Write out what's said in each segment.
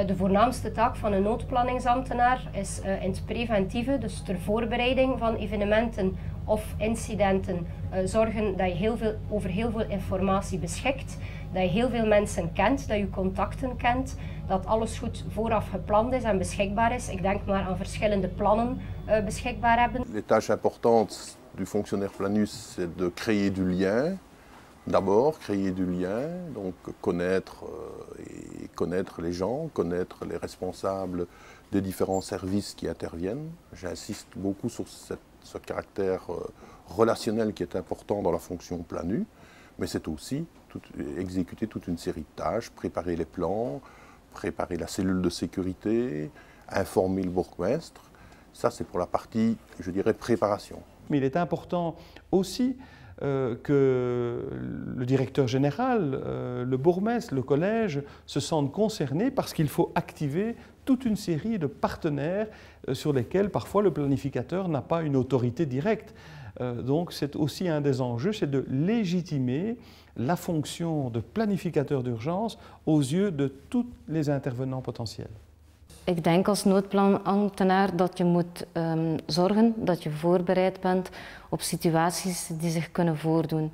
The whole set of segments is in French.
De voornaamste taak van een noodplanningsambtenaar is in het preventieve, dus ter voorbereiding van evenementen of incidenten, zorgen dat je over heel veel informatie beschikt, dat je heel veel mensen kent, dat je contacten kent, dat alles goed vooraf gepland is en beschikbaar is. Ik denk maar aan verschillende plannen beschikbaar hebben. Les tâches importantes du fonctionnaire planus, c'est de créer du lien. D'abord, créer du lien, donc connaître les gens, connaître les responsables des différents services qui interviennent. J'insiste beaucoup sur ce caractère relationnel qui est important dans la fonction planu, mais c'est aussi exécuter toute une série de tâches, préparer les plans, préparer la cellule de sécurité, informer le bourgmestre. Ça, c'est pour la partie, je dirais, préparation. Mais il est important aussi que le directeur général, le bourgmestre, le collège se sentent concernés parce qu'il faut activer toute une série de partenaires sur lesquels parfois le planificateur n'a pas une autorité directe. Donc c'est aussi un des enjeux, c'est de légitimer la fonction de planificateur d'urgence aux yeux de tous les intervenants potentiels. Ik denk als noodplanambtenaar dat je moet zorgen dat je voorbereid bent op situaties die zich kunnen voordoen.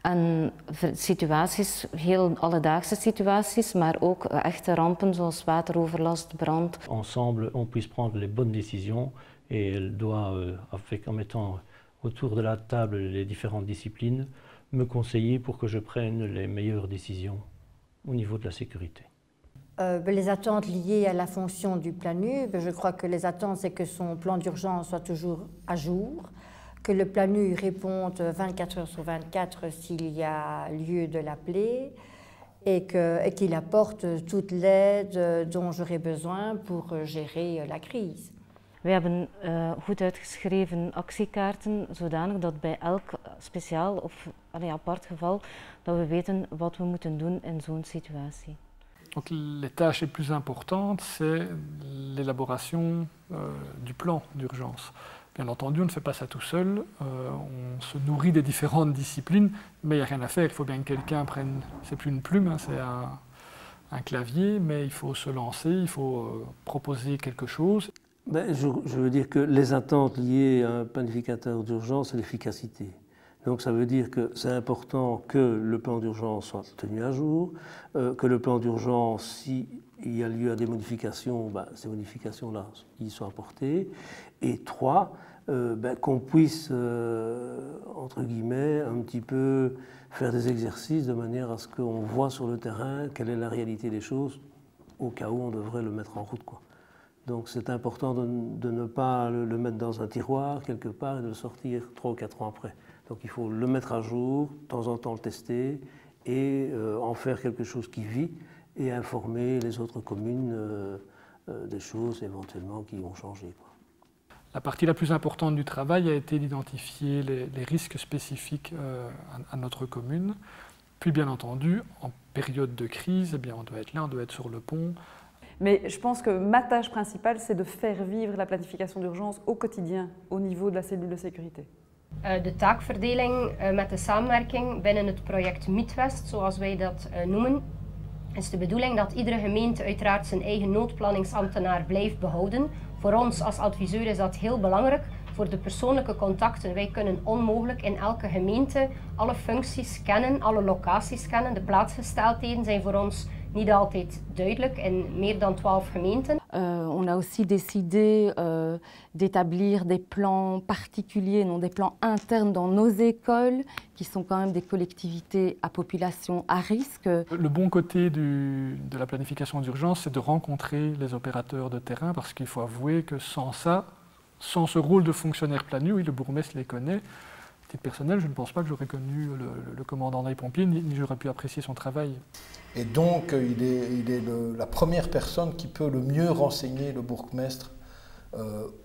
En situaties, heel alledaagse situaties, maar ook echte rampen zoals wateroverlast, brand. Ensemble, on puisse prendre les bonnes décisions et elle doit, en mettant autour de la table les différentes disciplines, me conseiller pour que je prenne les meilleures décisions au niveau de la sécurité. Les attentes liées à la fonction du planu, je crois que les attentes, c'est que son plan d'urgence soit toujours à jour, que le planu réponde 24 heures sur 24 s'il y a lieu de l'appeler et qu'il apporte toute l'aide dont j'aurai besoin pour gérer la crise. We hebben goed uitgeschreven actiekaarten, zodanig dat bij elk speciaal of apart geval, dat we weten wat we moeten doen in zo'n situatie. Donc les tâches les plus importantes, c'est l'élaboration du plan d'urgence. Bien entendu, on ne fait pas ça tout seul, on se nourrit des différentes disciplines, mais il n'y a rien à faire, il faut bien que quelqu'un prenne, c'est plus une plume, hein, c'est un clavier, mais il faut se lancer, il faut proposer quelque chose. Je veux dire que les attentes liées à un planificateur d'urgence, c'est l'efficacité. Donc ça veut dire que c'est important que le plan d'urgence soit tenu à jour, que le plan d'urgence, s'il y a lieu à des modifications, ces modifications-là y soient apportées. Et trois, qu'on puisse, entre guillemets, un petit peu faire des exercices de manière à ce qu'on voit sur le terrain quelle est la réalité des choses, au cas où on devrait le mettre en route, quoi. Donc c'est important de ne pas le mettre dans un tiroir quelque part et de le sortir 3 ou 4 ans après. Donc il faut le mettre à jour, de temps en temps le tester et en faire quelque chose qui vit et informer les autres communes des choses éventuellement qui ont changé, quoi. La partie la plus importante du travail a été d'identifier les risques spécifiques à notre commune. Puis bien entendu, en période de crise, eh bien, on doit être là, on doit être sur le pont. Mais je pense que ma tâche principale, c'est de faire vivre la planification d'urgence au quotidien, au niveau de la cellule de sécurité. De taakverdeling met de samenwerking binnen het project Midwest, zoals wij dat noemen, is de bedoeling dat iedere gemeente uiteraard zijn eigen noodplanningsambtenaar blijft behouden. Voor ons als adviseur is dat heel belangrijk. Voor de persoonlijke contacten, wij kunnen onmogelijk in elke gemeente alle functies kennen, alle locaties kennen. De plaatsgesteldheden zijn voor ons niet altijd duidelijk in meer dan 12 gemeenten. On a aussi décidé d'établir des plans particuliers, non des plans internes dans nos écoles, qui sont quand même des collectivités à population à risque. Le bon côté de la planification d'urgence, c'est de rencontrer les opérateurs de terrain, parce qu'il faut avouer que sans ça, sans ce rôle de fonctionnaire planu, oui, le bourgmestre les connaît. À titre personnel, je ne pense pas que j'aurais connu le commandant des pompiers, ni j'aurais pu apprécier son travail. Et donc, il est la première personne qui peut le mieux renseigner le bourgmestre,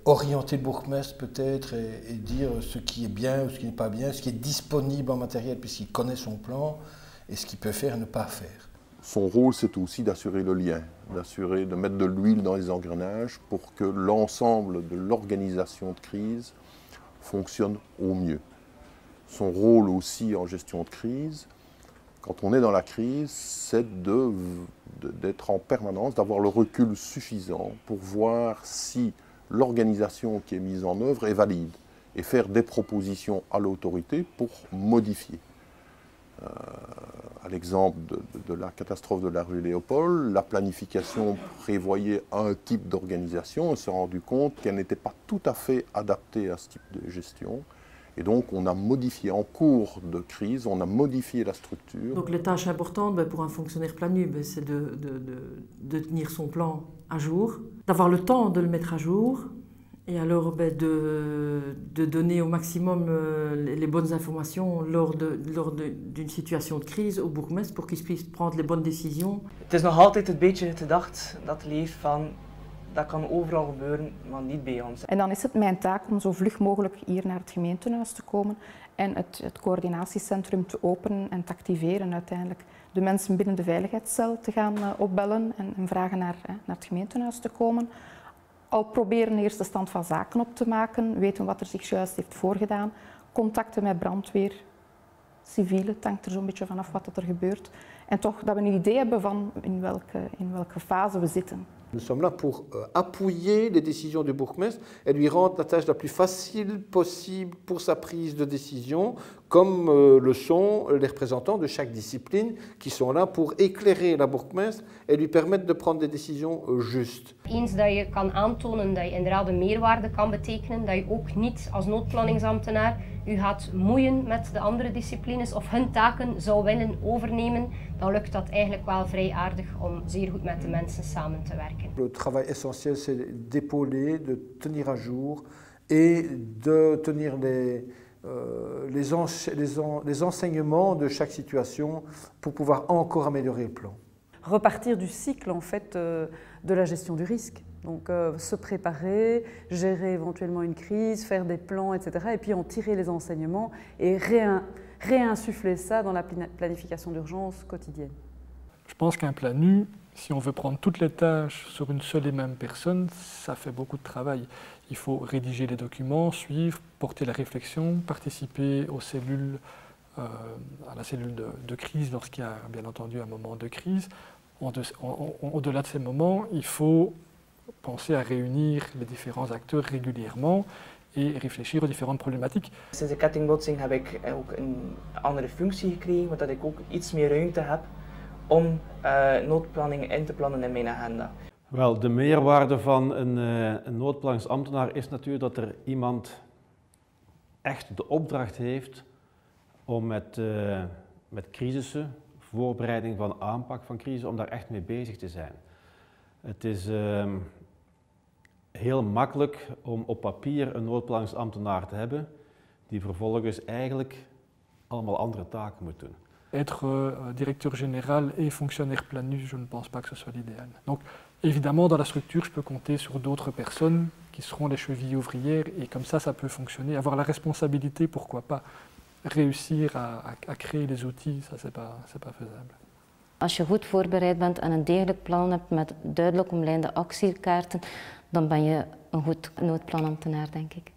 orienter le bourgmestre peut-être et dire ce qui est bien ou ce qui n'est pas bien, ce qui est disponible en matériel puisqu'il connaît son plan et ce qu'il peut faire et ne pas faire. Son rôle, c'est aussi d'assurer le lien, de mettre de l'huile dans les engrenages pour que l'ensemble de l'organisation de crise fonctionne au mieux. Son rôle aussi en gestion de crise, quand on est dans la crise, c'est d'être en permanence, d'avoir le recul suffisant pour voir si l'organisation qui est mise en œuvre est valide et faire des propositions à l'autorité pour modifier. À l'exemple de la catastrophe de la rue Léopold, la planification prévoyait un type d'organisation. On s'est rendu compte qu'elle n'était pas tout à fait adaptée à ce type de gestion. Et donc on a modifié en cours de crise, on a modifié la structure. Donc les tâches importantes pour un fonctionnaire planu, c'est de tenir son plan à jour, d'avoir le temps de le mettre à jour, et alors de donner au maximum les bonnes informations lors d'une situation de crise au bourgmestre pour qu'il puisse prendre les bonnes décisions. Het is nog altijd een beetje het gedacht dat leeft van dat kan overal gebeuren, maar niet bij ons. En dan is het mijn taak om zo vlug mogelijk hier naar het gemeentehuis te komen en het coördinatiecentrum te openen en te activeren uiteindelijk. De mensen binnen de veiligheidscel te gaan opbellen en vragen naar het gemeentehuis te komen. Al proberen een eerste stand van zaken op te maken, weten wat er zich juist heeft voorgedaan, contacten met brandweer, civielen, het hangt er zo'n beetje vanaf wat er gebeurt. En toch dat we een idee hebben van in welke fase we zitten. Nous sommes là pour appuyer les décisions du bourgmestre et lui rendre la tâche la plus facile possible pour sa prise de décision, comme le sont les représentants de chaque discipline qui sont là pour éclairer la bourgmestre et lui permettre de prendre des décisions justes. Eens dat je kan aantonen dat je inderdaad een meerwaarde kan betekenen, dat je ook niet als noodplanningsambtenaar je gaat moeien met de andere disciplines of hun taken zou willen overnemen, dan lukt dat eigenlijk wel vrij aardig om zeer goed met de mensen samen te werken. Le travail essentiel, c'est d'épauler, de tenir à jour et de tenir les enseignements de chaque situation pour pouvoir encore améliorer le plan. Repartir du cycle en fait de la gestion du risque. Donc se préparer, gérer éventuellement une crise, faire des plans, etc. Et puis en tirer les enseignements et réinsuffler ça dans la planification d'urgence quotidienne. Je pense qu'un planu, si on veut prendre toutes les tâches sur une seule et même personne, ça fait beaucoup de travail. Il faut rédiger les documents, suivre, porter la réflexion, participer aux cellules, à la cellule de crise lorsqu'il y a bien entendu un moment de crise. Au-delà de ces moments, il faut penser à réunir les différents acteurs régulièrement et réfléchir aux différentes problématiques. Sinds de kettingbotsing heb ik ook een andere functie gekregen, zodat ik ook iets meer ruimte heb om noodplanningen in te plannen in mijn agenda. Wel, de meerwaarde van een noodplanningsambtenaar is natuurlijk dat er iemand echt de opdracht heeft om met crisissen, voorbereiding van aanpak van crisissen, om daar echt mee bezig te zijn. Het is heel makkelijk om op papier een noodplanningsambtenaar te hebben die vervolgens eigenlijk allemaal andere taken moet doen. Être directeur général et fonctionnaire planu, je ne pense pas que ce soit l'idéal. Donc évidemment dans la structure je peux compter sur d'autres personnes qui seront les chevilles ouvrières et comme ça peut fonctionner. Avoir la responsabilité, pourquoi pas. Réussir à créer les outils, ça c'est pas faisable. Als je goed voorbereid bent en een degelijk plan hebt met duidelijk omlijnde actiekaarten, dan ben je een goed noodplanambtenaar, denk ik.